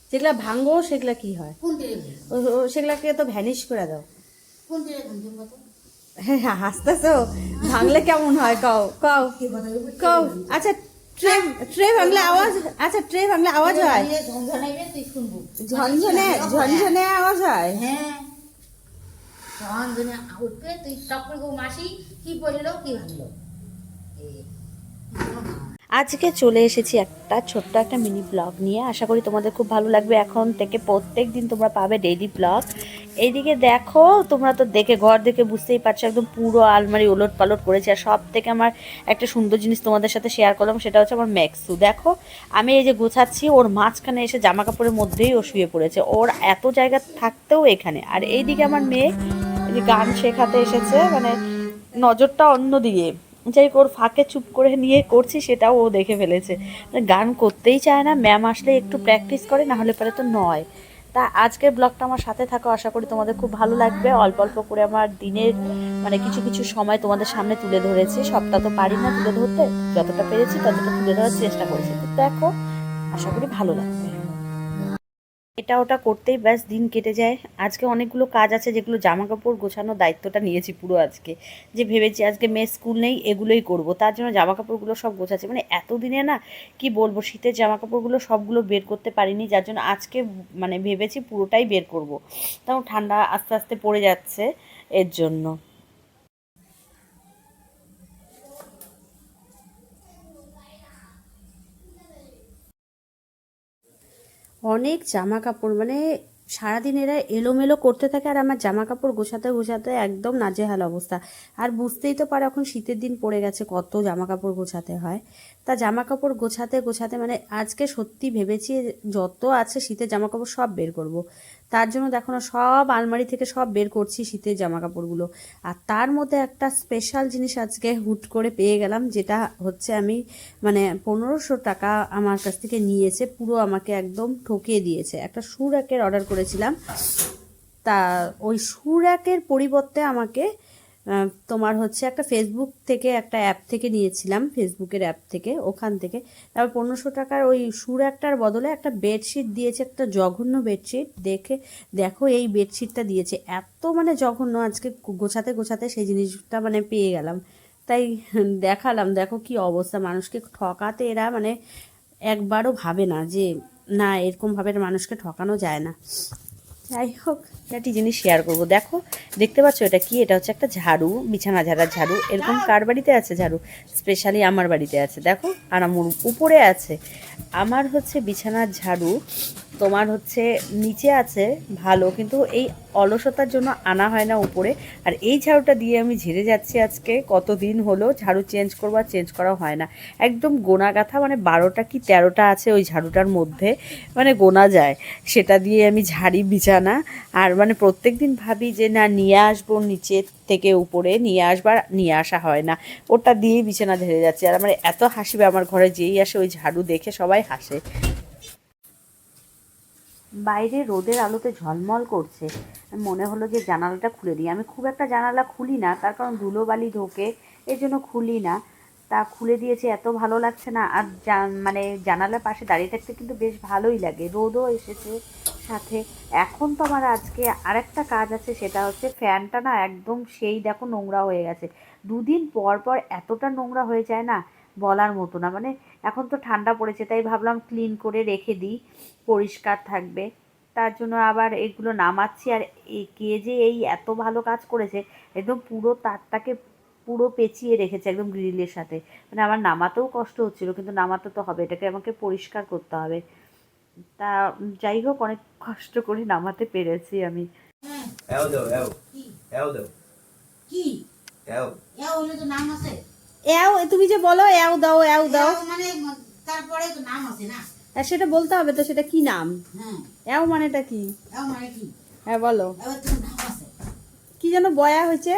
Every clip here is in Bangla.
যেগুলা ভাঙবো সেগুলা কি হয়? সেগুলাকে তো ভ্যানিশ করে দাও। হ্যাঁ হাসতেছো, ভাঙলে কেমন হয় কও কও কও। আচ্ছা ট্রে ট্রে ভাঙলে আওয়াজ, আচ্ছা ট্রে ভাঙলে আওয়াজ হয়, ঝনঝনে ঝনঝনে আওয়াজ হয়। হ্যাঁ ঝনঝনে উঠবে, তুই তখন মাসি কি বললো কি ভাঙলো। আজকে চলে এসেছি একটা ছোট্ট একটা মিনি ব্লগ নিয়ে। আশা করি তোমাদের খুব ভালো লাগবে। এখন থেকে প্রত্যেক দিন তোমরা পাবে ডেইলি ব্লগ। এইদিকে দেখো, তোমরা তো দেখে ঘর দেখে বুঝতেই পারছো একদম পুরো আলমারি ওলট পালট করেছে। আর সব থেকে আমার একটা সুন্দর জিনিস তোমাদের সাথে শেয়ার করলাম, সেটা হচ্ছে আমার ম্যাক্সু। দেখো আমি এই যে গোছাচ্ছি, ওর মাঝখানে এসে জামা কাপড়ের মধ্যেই ও শুয়ে পড়েছে। ওর এত জায়গা থাকতেও এখানে। আর এইদিকে আমার মেয়ে এই যে গান শেখাতে এসেছে, মানে নজরটা অন্য দিকে, যাই ওর ফাঁকে চুপ করে নিয়ে করছি সেটাও ও দেখে ফেলেছে। গান করতেই চায় না, ম্যাম আসলে একটু প্র্যাকটিস করে, না হলে পরে তো নয়। তা আজকের ব্লগটা আমার সাথে থাকো, আশা করি তোমাদের খুব ভালো লাগবে। অল্প অল্প করে আমার দিনের মানে কিছু কিছু সময় তোমাদের সামনে তুলে ধরেছি। সবটা তো পারি না তুলে ধরতে, যতটা পেরেছি ততটা তুলে ধরার চেষ্টা করেছি। তো দেখো, আশা করি ভালো লাগবে। এটা ওটা করতেই ব্যাস দিন কেটে যায়। আজকে অনেকগুলো কাজ আছে, যেগুলো জামা কাপড় গোছানোর দায়িত্বটা নিয়েছি পুরো আজকে। যে ভেবেছি আজকে মেয়ে স্কুল নেই, এগুলোই করব, তার জন্য জামা কাপড়গুলো সব গোছাচ্ছি। মানে এতদিনে না কি বলবো, শীতের জামা কাপড়গুলো সবগুলো বের করতে পারিনি, যার জন্য আজকে মানে ভেবেছি পুরোটাই বের করব। তাও ঠান্ডা আস্তে আস্তে পড়ে যাচ্ছে, এর জন্য। অনেক জামা কাপড়, মানে সারাদিন এরা এলোমেলো করতে থাকে, আর আমার জামা কাপড় গোছাতে গোছাতে একদম নাজেহাল অবস্থা। আর বুঝতেই তো পারো এখন শীতের দিন পড়ে গেছে, কত জামা কাপড় গোছাতে হয়। তা জামা কাপড় গোছাতে গোছাতে মানে আজকে সত্যি ভেবেছি যত আছে শীতের জামা কাপড় সব বের করব। তার জন্য দেখো না, সব আলমারি থেকে সব বের করছি শীতের জামা কাপড়গুলো। আর তার মধ্যে একটা স্পেশাল জিনিস আজকে হুট করে পেয়ে গেলাম, যেটা হচ্ছে আমি মানে 1500 টাকা আমার কাছ থেকে নিয়েছে, পুরো আমাকে একদম ঠকিয়ে দিয়েছে। একটা শু র্যাকের অর্ডার করেছিলাম, তা ওই শু র্যাকের পরিবর্তে আমাকে তোমার হচ্ছে একটা ফেসবুক থেকে একটা অ্যাপ থেকে নিয়েছিলাম, ফেসবুকের অ্যাপ থেকে, ওখান থেকে। তারপর 1500 টাকার ওই শু র্যাকটার বদলে একটা বেডশিট দিয়েছে, একটা জঘন্য বেডশিট। দেখো এই বেডশিটটা দিয়েছে, এত মানে জঘন্য। আজকে গোছাতে গোছাতে সেই জিনিসটা মানে পেয়ে গেলাম, তাই দেখালাম। দেখো কি অবস্থা, মানুষকে ঠকাতে এরা মানে একবারও ভাবে না যে না, এরকমভাবে মানুষকে ঠকানো যায় না। যাই হোক, একটি জিনিস শেয়ার করবো। দেখো, দেখতে পাচ্ছ এটা কি? এটা হচ্ছে একটা ঝাড়ু, বিছানা ঝাড়ার ঝাড়ু। এরকম কার বাড়িতে আছে ঝাড়ু? স্পেশালি আমার বাড়িতে আছে। দেখো, আর আমার উপরে আছে। আমার হচ্ছে বিছানার ঝাড়ু, তোমার হচ্ছে নিচে আছে ভালো, কিন্তু এই অলসতার জন্য আনা হয় না উপরে। আর এই ঝাড়ুটা দিয়ে আমি ঝেড়ে যাচ্ছি, আজকে কতদিন হলো ঝাড়ু চেঞ্জ করবো, আর চেঞ্জ করা হয় না। একদম গোনা গাথা, মানে 12টা কি 13টা আছে ওই ঝাড়ুটার মধ্যে, মানে গোনা যায়। সেটা দিয়ে আমি ঝাড়ি বিছানা। আর মানে প্রত্যেক দিন ভাবি যে না, নিয়ে আসবো নিচে থেকে উপরে নিয়ে আসবার, নিয়ে আসা হয় না। ওটা দিয়েই বিছানা ঝেড়ে যাচ্ছে। আর আমার এত হাসিবে, আমার ঘরে যেই আসে ওই ঝাড়ু দেখে সবাই হাসে। বাইরে রোদের আলোতে ঝলমল করছে, মনে হলো যে জানালাটা খুলে দিই। আমি খুব একটা জানালা খুলি না, তার কারণ ধুলোবালি ঢোকে, এই জন্য খুলি না। তা খুলে দিয়েছে, এত ভালো লাগছে না। আর মানে জানালার পাশে দাঁড়িয়ে থাকতে কিন্তু বেশ ভালোই লাগে, রোদও এসেছে সাথে। এখন তো আমার আজকে আরেকটা কাজ আছে, সেটা হচ্ছে ফ্যানটা না একদম সেই দেখো নোংরা হয়ে গেছে। দুদিন পর পর এতটা নোংরা হয়ে যায় না, বলার মতো না। মানে এখন তো ঠান্ডা পড়েছে, তাই ভাবলাম ক্লিন করে রেখে দিই, পরিষ্কার থাকবে। তার জন্য আবার এগুলো নামাচ্ছি। আর কে যে এই এত ভালো কাজ করেছে, একদম পুরো তারটাকে পুরো পেঁচিয়ে রেখেছে একদম গ্রিলের সাথে। মানে আমার নামাতেও কষ্ট হচ্ছিল, কিন্তু নামাতে তো হবে, এটাকে আমাকে পরিষ্কার করতে হবে। তা যাই হোক, অনেক কষ্ট করে নামাতে পেরেছি আমি। তুমি যে বলো এও দাও এও দাও, মানে তারপরে তো নাম আছে না, সেটা বলতে হবে তো, সেটা কি নাম? এও মানেটা কি? মানে কি? হ্যাঁ বলো, নাম আছে কি যেন বয়া হয়েছে।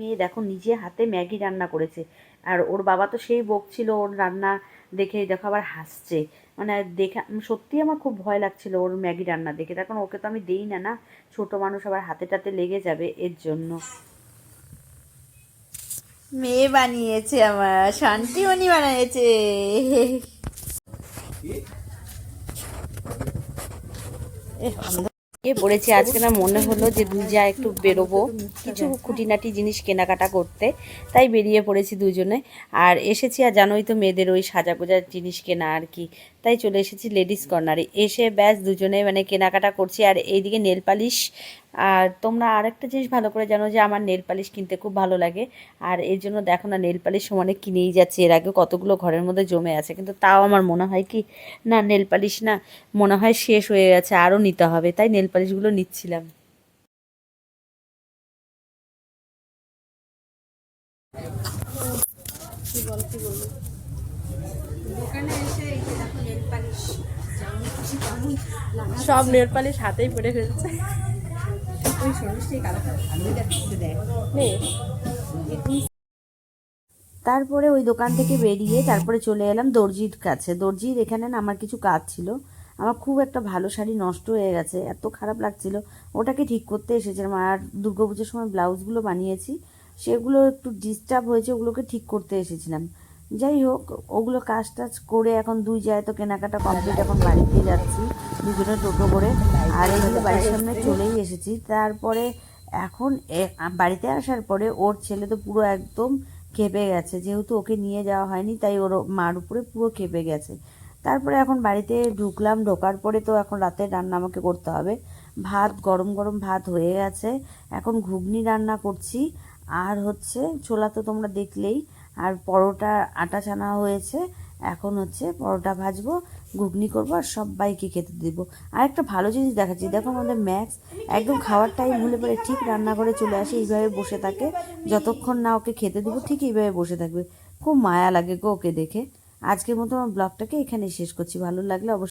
মেয়ে দেখো নিজে হাতে ম্যাগি রান্না করেছে, আর ওর বাবা তো সেই বকছিল ওর রান্না দেখে, দেখো আবার হাসছে। মানে দেখে সত্যি আমার খুব ভয় লাগছিল ওর ম্যাগি রান্না দেখে। তখন ওকে তো আমি দেই না, না ছোট মানুষ, আবার হাতে টাতে লেগে যাবে, এর জন্য। মেয়ে বানিয়েছে, আমার শান্তিমণি বানিয়েছে। পড়েছি আজকে, না মনে হলো যে দুই যা একটু বেরোবো কিছু খুঁটিনাটি জিনিস কেনাকাটা করতে, তাই বেরিয়ে পড়েছি দুজনে। আর এসেছি, আর জানোই তো মেয়েদের ওই সাজাগোজার জিনিস কেনা আর কি, তাই চলে এসেছি লেডিস কর্নারে। এসে ব্যাস দুজনে মানে কেনাকাটা করছি। আর এইদিকে নেল পালিশ, আর তোমরা আরেকটা জিনিস ভালো করে জানো যে আমার নেল পালিশ কিনতে খুব ভালো লাগে, আর এর জন্য দেখো না নেল পালিশ সমানে কিনেই যাচ্ছে। এর আগে কতগুলো ঘরের মধ্যে জমে আছে, কিন্তু তাও আমার মনে হয় কি না নেল পালিশ না মনে হয় শেষ হয়ে গেছে, আরও নিতে হবে, তাই নেল পালিশগুলো নিচ্ছিলাম। সব নেল পালিশ হাতেই পড়ে ফেলছে। নে। তারপরে ওই দোকান থেকে বেরিয়ে তারপরে চলে এলাম দর্জির কাছে। দর্জির এখানে না আমার কিছু কাজ ছিল, আমার খুব একটা ভালো শাড়ি নষ্ট হয়ে গেছে, এত খারাপ লাগছিল, ওটাকে ঠিক করতে এসেছিলাম। আর দুর্গাপুজোর সময় ব্লাউজগুলো বানিয়েছি, সেগুলো একটু ডিস্টার্ব হয়েছে, ওগুলোকে ঠিক করতে এসেছিলাম। যাই হোক, ওগুলো কাজ টাজ করে এখন দুই জায়গায় তো কেনাকাটা কমপ্লিট, এখন বাড়িতে যাচ্ছি দুজনে টোটো করে। আর এইগুলো বাড়ির সামনে চলেই এসেছি। তারপরে এখন বাড়িতে আসার পরে ওর ছেলে তো পুরো একদম ক্ষেপে গেছে, যেহেতু ওকে নিয়ে যাওয়া হয়নি তাই ওর মার উপরে পুরো ক্ষেপে গেছে। তারপরে এখন বাড়িতে ঢুকলাম, ঢোকার পরে তো এখন রাতের রান্না আমাকে করতে হবে। ভাত, গরম গরম ভাত হয়ে গেছে, এখন ঘুগনি রান্না করছি। আর হচ্ছে ছোলা তো তোমরা দেখলেই, আর পরোটা আটা ছানা হয়েছে, এখন হচ্ছে পরোটা ভাজবো, ঘুগনি করবো আর সবাইকে খেতে দেবো। আর একটা ভালো জিনিস দেখাচ্ছি, দেখো আমাদের ম্যাক্স একদম খাওয়ার টাইম হলে পরে ঠিক রান্নাঘরে চলে আসে, এইভাবে বসে থাকে, যতক্ষণ না ওকে খেতে দেবো ঠিক এইভাবে বসে থাকবে। খুব মায়া লাগে গো ওকে দেখে। আজকের মতো আমার ব্লগটাকে এখানেই শেষ করছি, ভালো লাগলে অবশ্যই